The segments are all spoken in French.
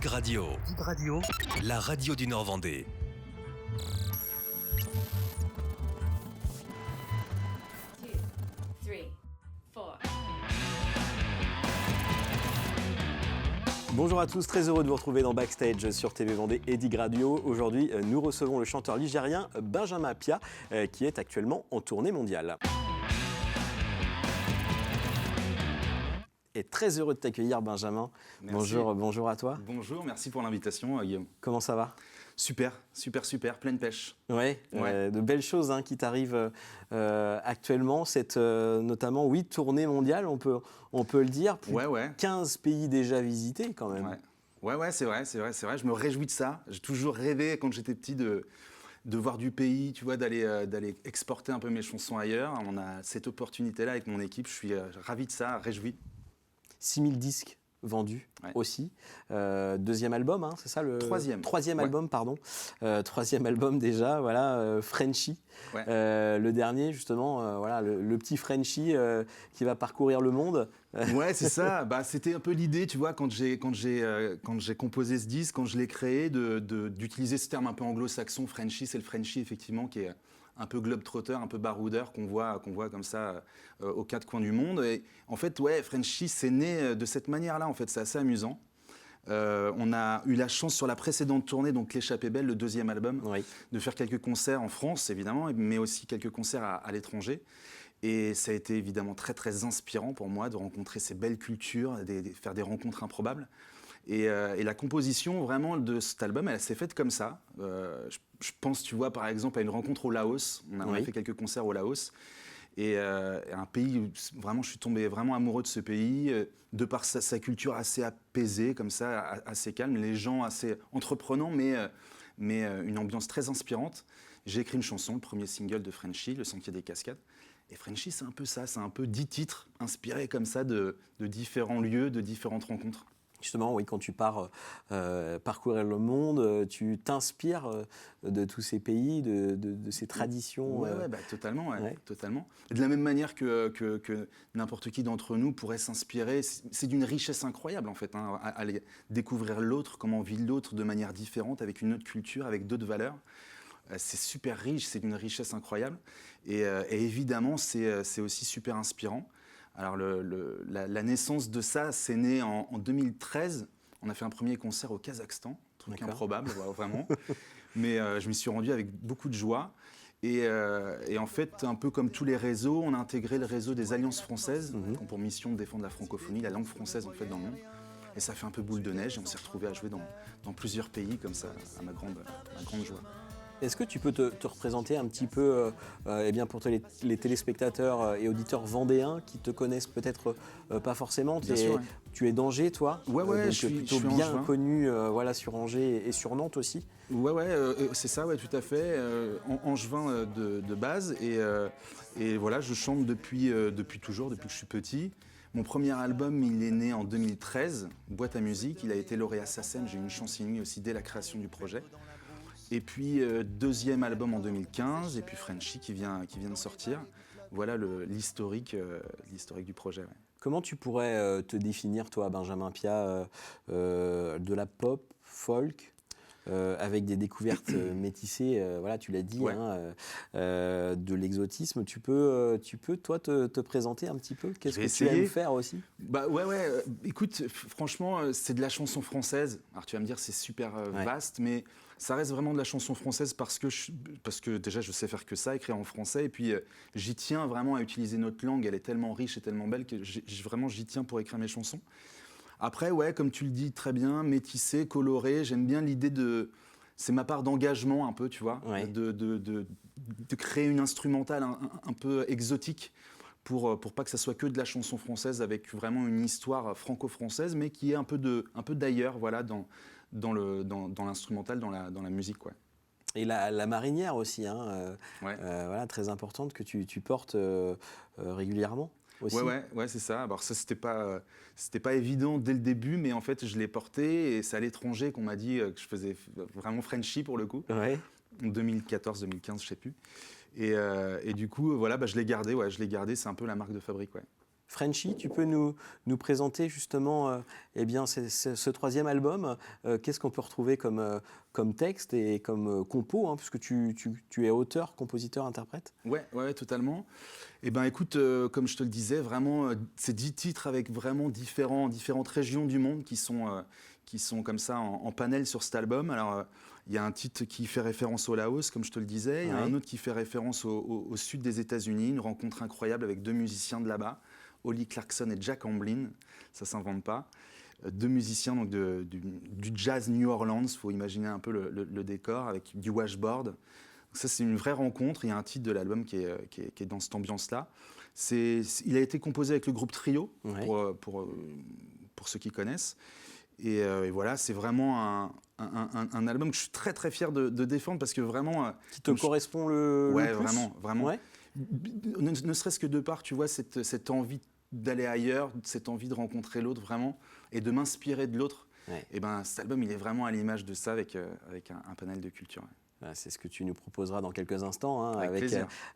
Big Radio. Big Radio, la radio du Nord-Vendée. Bonjour à tous, très heureux de vous retrouver dans Backstage sur TV Vendée et Big Radio. Aujourd'hui, nous recevons le chanteur ligérien Benjamin Appiah qui est actuellement en tournée mondiale. Et très heureux de t'accueillir, Benjamin. Merci. Bonjour à toi. Bonjour, merci pour l'invitation, Guillaume. Comment ça va ? Super, pleine pêche. Ouais. De belles choses qui t'arrivent actuellement. Cette notamment, tournée mondiale, on peut le dire. Plus de 15 pays déjà visités quand même. Ouais, c'est vrai. Je me réjouis de ça. J'ai toujours rêvé quand j'étais petit de voir du pays, tu vois, d'aller exporter un peu mes chansons ailleurs. On a cette opportunité-là avec mon équipe. Je suis ravi de ça, réjoui. 6000 disques vendus aussi. Deuxième album, c'est ça le Troisième album, pardon. Troisième album déjà, voilà, Frenchy. Le dernier, justement, voilà, le petit Frenchy qui va parcourir le monde. Ouais, c'est ça. C'était un peu l'idée, tu vois, quand j'ai composé ce disque, quand je l'ai créé, d'utiliser ce terme un peu anglo-saxon, Frenchy. C'est le Frenchy, effectivement, qui est un peu globe-trotter, un peu baroudeur qu'on voit comme ça aux quatre coins du monde. Et en fait, Frenchy, c'est né de cette manière-là. En fait, c'est assez amusant. On a eu la chance sur la précédente tournée, donc L'échappée belle, le deuxième album, de faire quelques concerts en France, évidemment, mais aussi quelques concerts à l'étranger. Et ça a été évidemment très, très inspirant pour moi de rencontrer ces belles cultures, faire des rencontres improbables. Et la composition vraiment de cet album, elle s'est faite comme ça. Je pense, tu vois, par exemple, à une rencontre au Laos. On a fait quelques concerts au Laos. Et un pays où vraiment, je suis tombé vraiment amoureux de ce pays, de par sa culture assez apaisée, comme ça, assez calme, les gens assez entreprenants, mais une ambiance très inspirante. J'ai écrit une chanson, le premier single de Frenchy, Le Sentier des Cascades. Et Frenchy, c'est un peu ça, c'est un peu 10 titres inspirés comme ça de différents lieux, de différentes rencontres. Justement, quand tu pars parcourir le monde, tu t'inspires de tous ces pays, de ces traditions. Totalement. De la même manière que n'importe qui d'entre nous pourrait s'inspirer, c'est d'une richesse incroyable en fait, à aller découvrir l'autre, comment vit l'autre de manière différente, avec une autre culture, avec d'autres valeurs. C'est super riche, c'est d'une richesse incroyable. Et évidemment, c'est aussi super inspirant. Alors, la naissance de ça, c'est né en 2013. On a fait un premier concert au Kazakhstan, truc improbable, vraiment. Mais je m'y suis rendu avec beaucoup de joie. Et en fait, un peu comme tous les réseaux, on a intégré le réseau des Alliances françaises, qui ont pour mission de défendre la francophonie, la langue française en fait dans le monde. Et ça fait un peu boule de neige et on s'est retrouvés à jouer dans plusieurs pays comme ça, à ma grande joie. Est-ce que tu peux te représenter un petit peu pour les téléspectateurs et auditeurs vendéens qui te connaissent peut-être pas forcément? Tu es d'Angers, toi? Je suis plutôt bien connu sur Angers et sur Nantes aussi. C'est ça, tout à fait. Angevin de base. Et voilà, je chante depuis toujours, depuis que je suis petit. Mon premier album, il est né en 2013, Boîte à musique. Il a été lauréat SACEM. J'ai eu une chance inouïe aussi dès la création du projet. Et puis, deuxième album en 2015, et puis Frenchy qui vient de sortir. Voilà l'historique du projet. Ouais. Comment tu pourrais te définir, toi, Benjamin Appiah, de la pop, folk, avec des découvertes métissées, tu l'as dit, de l'exotisme. Tu peux toi, te présenter un petit peu? Qu'est-ce que tu aimes faire aussi? Écoute, franchement, c'est de la chanson française. Alors, tu vas me dire, c'est super vaste, mais ça reste vraiment de la chanson française parce que déjà, je sais faire que ça, écrire en français. Et puis, j'y tiens vraiment à utiliser notre langue. Elle est tellement riche et tellement belle que j'y tiens pour écrire mes chansons. Après, comme tu le dis très bien, métissé, coloré, j'aime bien l'idée c'est ma part d'engagement un peu, tu vois, de créer une instrumentale un peu exotique pour pas que ça soit que de la chanson française avec vraiment une histoire franco-française, mais qui est un peu d'ailleurs, voilà, dans l'instrumental, dans la musique, quoi. Et la marinière aussi, très importante que tu portes régulièrement. Aussi. Ouais, c'est ça. Alors ça, c'était pas évident dès le début, mais en fait, je l'ai porté et c'est à l'étranger qu'on m'a dit que je faisais vraiment Frenchy pour le coup. Ouais. En 2014, 2015, je sais plus. Et du coup, je l'ai gardé. C'est un peu la marque de fabrique, ouais. Frenchy, tu peux nous présenter justement ce troisième album. Qu'est-ce qu'on peut retrouver comme texte et comme compo, hein, puisque tu es auteur, compositeur, interprète? Ouais, totalement. Eh ben, écoute, comme je te le disais, vraiment, c'est 10 titres avec vraiment différentes régions du monde qui sont comme ça en panel sur cet album. Alors, il y a un titre qui fait référence au Laos, comme je te le disais. Il y a un autre qui fait référence au sud des États-Unis, une rencontre incroyable avec 2 musiciens de là-bas, Holly Clarkson et Jack Hamblin. Ça s'invente pas. 2 musiciens donc du jazz New Orleans. Il faut imaginer un peu le décor avec du washboard. Donc ça, c'est une vraie rencontre. Il y a un titre de l'album qui est dans cette ambiance-là. Il a été composé avec le groupe Trio, pour ceux qui connaissent. Et voilà, c'est vraiment un album que je suis très très fier de défendre parce que vraiment... Qui te correspond le plus. Vraiment. Ouais. Ne serait-ce que de par, tu vois, cette envie d'aller ailleurs, cette envie de rencontrer l'autre vraiment, et de m'inspirer de l'autre. Ouais. Et ben, cet album, il est vraiment à l'image de ça avec un panel de culture. C'est ce que tu nous proposeras dans quelques instants, hein,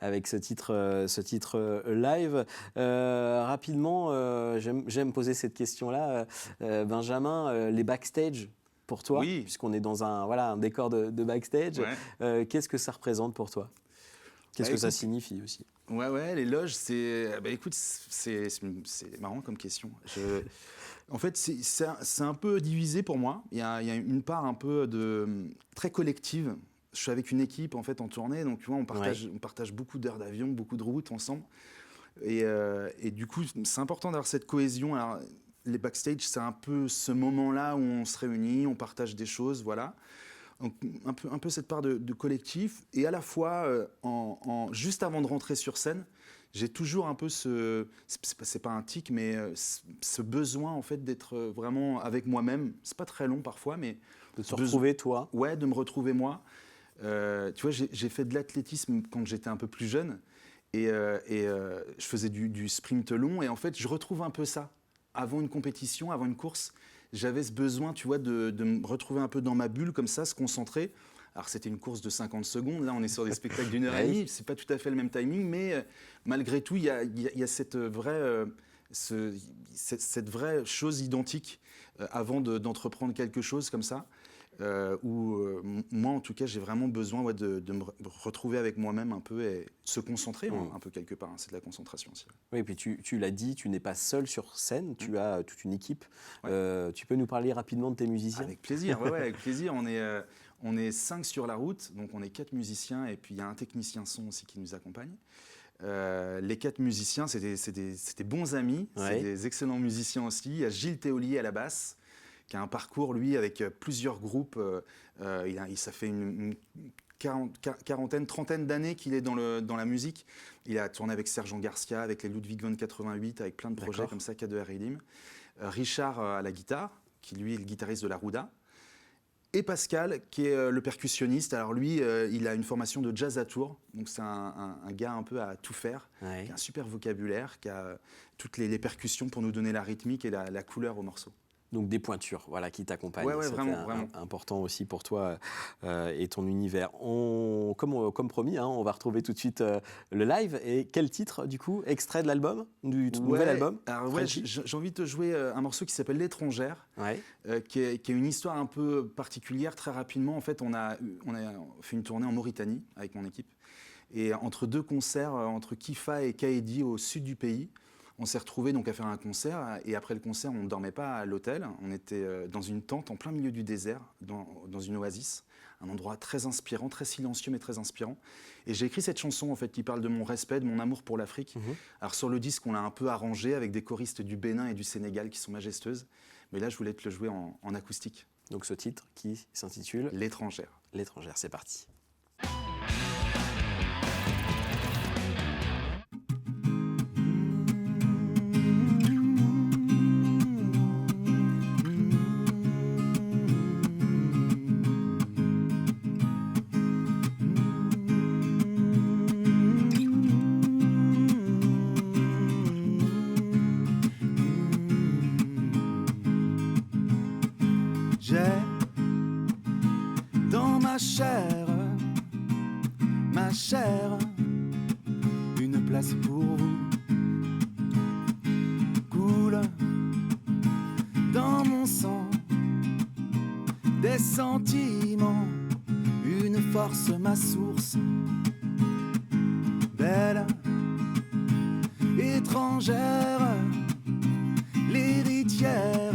avec ce titre live. Rapidement, j'aime poser cette question-là. Benjamin, les backstage pour toi, puisqu'on est dans un décor de backstage, qu'est-ce que ça représente pour toi? Qu'est-ce que ça signifie aussi? Ouais, les loges, c'est marrant comme question. En fait, c'est un peu divisé pour moi. Il y a une part un peu très collective. Je suis avec une équipe en fait en tournée, donc tu vois, on partage beaucoup d'heures d'avion, beaucoup de routes ensemble. Et du coup, c'est important d'avoir cette cohésion. Alors, les backstage, c'est un peu ce moment-là où on se réunit, on partage des choses, voilà. Donc, un peu cette part de collectif. Et à la fois, juste avant de rentrer sur scène, j'ai toujours un peu c'est pas un tic, mais ce besoin en fait d'être vraiment avec moi-même. C'est pas très long parfois, mais de se retrouver toi. Ouais, de me retrouver moi. Tu vois, j'ai fait de l'athlétisme quand j'étais un peu plus jeune et je faisais du sprint long et en fait, je retrouve un peu ça. Avant une compétition, avant une course, j'avais ce besoin, tu vois, de me retrouver un peu dans ma bulle comme ça, se concentrer. Alors, c'était une course de 50 secondes. Là, on est sur des spectacles d'1 heure et demie. C'est pas tout à fait le même timing, mais malgré tout, il y a cette vraie chose identique avant d'entreprendre quelque chose comme ça. Où moi, en tout cas, j'ai vraiment besoin de me retrouver avec moi-même un peu et se concentrer un peu quelque part. Hein, c'est de la concentration aussi. Oui, et puis tu l'as dit, tu n'es pas seul sur scène, tu as toute une équipe. Tu peux nous parler rapidement de tes musiciens? Avec plaisir, avec plaisir. On est 5 sur la route, donc on est 4 musiciens et puis il y a un technicien son aussi qui nous accompagne. Les 4 musiciens, c'est des bons amis, c'est des excellents musiciens aussi. Il y a Gilles Théolier à la basse, qui a un parcours, lui, avec plusieurs groupes. Ça fait une quarantaine, trentaine d'années qu'il est dans la musique. Il a tourné avec Sergent Garcia, avec les Ludwig von 88, avec plein de projets comme ça, K2 Redim. Richard à la guitare, qui lui est le guitariste de la Rouda. Et Pascal, qui est le percussionniste. Alors lui, il a une formation de jazz à Tours. Donc c'est un gars un peu à tout faire, qui a un super vocabulaire, qui a toutes les percussions pour nous donner la rythmique et la couleur au morceau. Donc des pointures, qui t'accompagnent. Ouais, vraiment. Important aussi pour toi et ton univers. Comme promis, on va retrouver tout de suite le live. Et quel titre, du coup, extrait de l'album, du nouvel album? Alors j'ai envie de te jouer un morceau qui s'appelle L'étrangère, qui est une histoire un peu particulière. Très rapidement, en fait, on a fait une tournée en Mauritanie avec mon équipe. Et entre 2 concerts, entre Kifa et Kaedi au sud du pays, on s'est retrouvés donc à faire un concert et après le concert, on ne dormait pas à l'hôtel. On était dans une tente en plein milieu du désert, dans une oasis, un endroit très inspirant, très silencieux mais très inspirant. Et j'ai écrit cette chanson en fait qui parle de mon respect, de mon amour pour l'Afrique. Alors sur le disque, on l'a un peu arrangé avec des choristes du Bénin et du Sénégal qui sont majestueuses. Mais là, je voulais te le jouer en acoustique. Donc ce titre qui s'intitule L'étrangère. L'étrangère, c'est parti. Ma chère, une place pour vous. les sentiments, une force, ma source. Belle, étrangère, l'héritière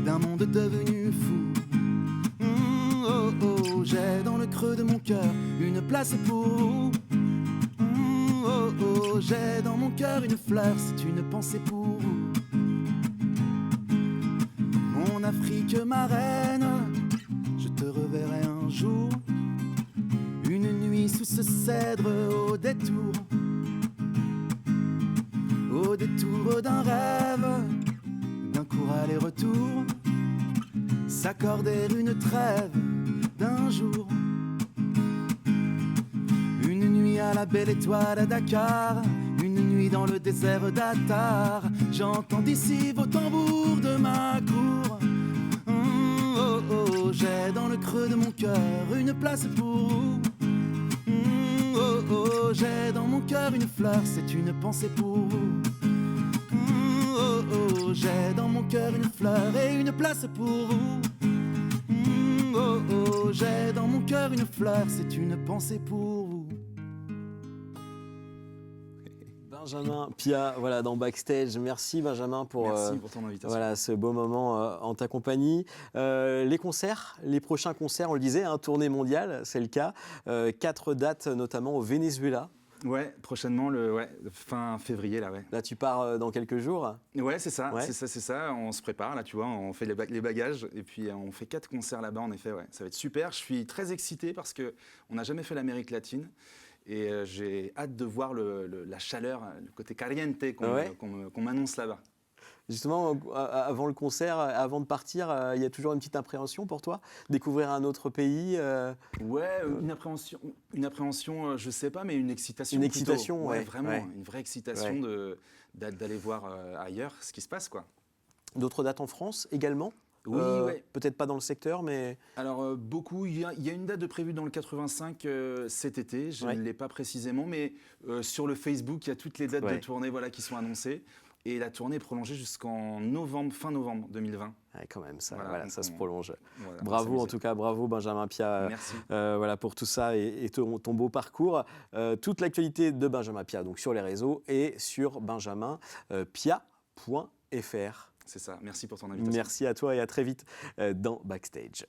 d'un monde devenu fou. Oh oh, j'ai dans le creux de mon cœur une place pour vous. Oh oh, j'ai dans mon cœur une fleur, c'est une pensée pour vous. Mon Afrique, ma reine, je te reverrai un jour. Une nuit sous ce cèdre au détour d'un rêve, d'un court aller-retour, s'accorder une trêve d'un jour. Une nuit à la belle étoile à Dakar, une nuit dans le désert d'Attar. J'entends d'ici vos tambours de ma cour. Oh oh, j'ai dans le creux de mon cœur une place pour vous. Oh oh, j'ai dans mon cœur une fleur, c'est une pensée pour vous. Oh oh, j'ai dans mon cœur une fleur et une place pour vous. Oh oh, j'ai dans mon cœur une fleur, c'est une pensée pour vous. Benjamin Pia, voilà, dans Backstage. Merci Benjamin pour ton invitation. Voilà, ce beau moment en ta compagnie. Les concerts, les prochains concerts, on le disait, tournée mondiale, c'est le cas. 4 dates notamment au Venezuela. Ouais, prochainement, fin février, là, ouais. Là, tu pars dans quelques jours. Ouais, c'est ça, Ouais. c'est ça. On se prépare, là, tu vois, on fait les bagages et puis on fait 4 concerts là-bas, en effet, ouais. Ça va être super. Je suis très excité parce qu'on n'a jamais fait l'Amérique latine. Et j'ai hâte de voir la chaleur, le côté caliente qu'on m'annonce là-bas. Justement, avant le concert, avant de partir, il y a toujours une petite appréhension pour toi? Découvrir un autre pays Ouais, une appréhension, je sais pas, mais une excitation. Une plutôt. excitation, Ouais, ouais. vraiment, Ouais. une vraie excitation d'aller voir ailleurs ce qui se passe, quoi. D'autres dates en France également? Oui, ouais. Peut-être pas dans le secteur, mais... Alors, beaucoup. Il y a une date de prévue dans le 85 cet été. Je ne l'ai pas précisément, mais sur le Facebook, il y a toutes les dates de tournée qui sont annoncées. Et la tournée est prolongée jusqu'en fin novembre 2020. Ouais, quand même, ça, donc se prolonge. Voilà, Bravo, en tout cas, bravo Benjamin Pia. Merci. Pour tout ça et ton beau parcours. Toute l'actualité de Benjamin Pia, donc sur les réseaux et sur benjaminpia.fr. C'est ça. Merci pour ton invitation. Merci à toi et à très vite dans Backstage.